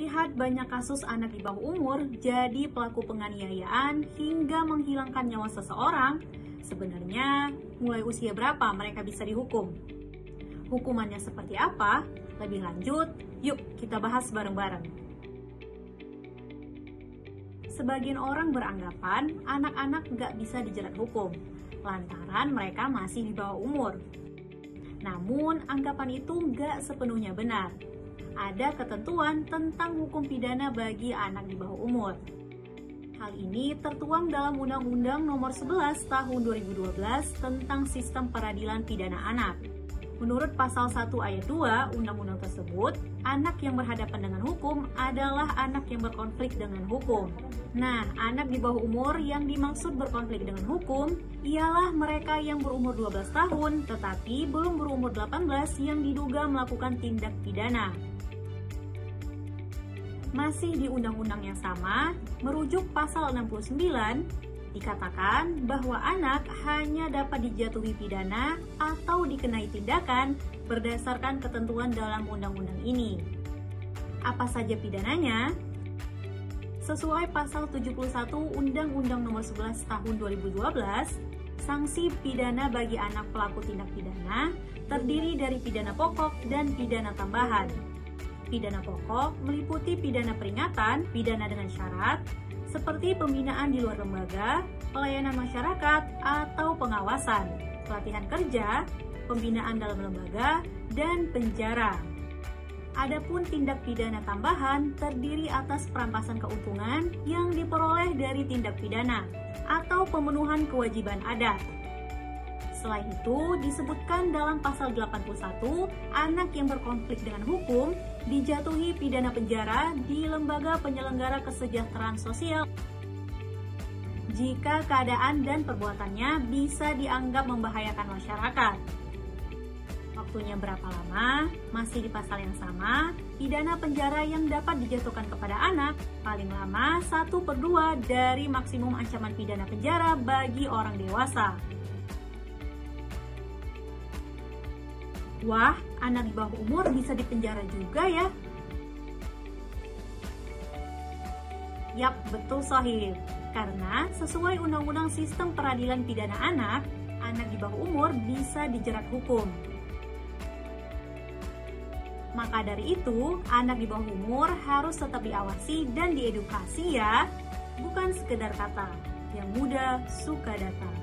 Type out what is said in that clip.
Melihat banyak kasus anak di bawah umur jadi pelaku penganiayaan hingga menghilangkan nyawa seseorang, sebenarnya mulai usia berapa mereka bisa dihukum? Hukumannya seperti apa? Lebih lanjut, yuk kita bahas bareng-bareng. Sebagian orang beranggapan anak-anak nggak bisa dijerat hukum, lantaran mereka masih di bawah umur. Namun, anggapan itu nggak sepenuhnya benar. Ada ketentuan tentang hukum pidana bagi anak di bawah umur. Hal ini tertuang dalam Undang-Undang Nomor 11 Tahun 2012 tentang Sistem Peradilan Pidana Anak. Menurut Pasal 1 Ayat 2 Undang-Undang tersebut, anak yang berhadapan dengan hukum adalah anak yang berkonflik dengan hukum. Nah, anak di bawah umur yang dimaksud berkonflik dengan hukum ialah mereka yang berumur 12 tahun tetapi belum berumur 18 yang diduga melakukan tindak pidana. Masih di undang-undang yang sama, merujuk pasal 69, dikatakan bahwa anak hanya dapat dijatuhi pidana atau dikenai tindakan berdasarkan ketentuan dalam undang-undang ini. Apa saja pidananya? Sesuai pasal 71 Undang-Undang Nomor 11 Tahun 2012, sanksi pidana bagi anak pelaku tindak pidana terdiri dari pidana pokok dan pidana tambahan. Pidana pokok meliputi pidana peringatan, pidana dengan syarat, seperti pembinaan di luar lembaga, pelayanan masyarakat, atau pengawasan, pelatihan kerja, pembinaan dalam lembaga, dan penjara. Adapun tindak pidana tambahan terdiri atas perampasan keuntungan yang diperoleh dari tindak pidana atau pemenuhan kewajiban adat. Selain itu, disebutkan dalam pasal 81, anak yang berkonflik dengan hukum dijatuhi pidana penjara di lembaga penyelenggara kesejahteraan sosial jika keadaan dan perbuatannya bisa dianggap membahayakan masyarakat. Waktunya berapa lama? Masih di pasal yang sama, pidana penjara yang dapat dijatuhkan kepada anak paling lama 1/2 dari maksimum ancaman pidana penjara bagi orang dewasa. Wah, anak di bawah umur bisa dipenjara juga ya? Yap, betul Sohib. Karena sesuai Undang-Undang Sistem Peradilan Pidana Anak, anak di bawah umur bisa dijerat hukum. Maka dari itu, anak di bawah umur harus tetap diawasi dan diedukasi ya. Bukan sekedar kata, yang muda suka datang.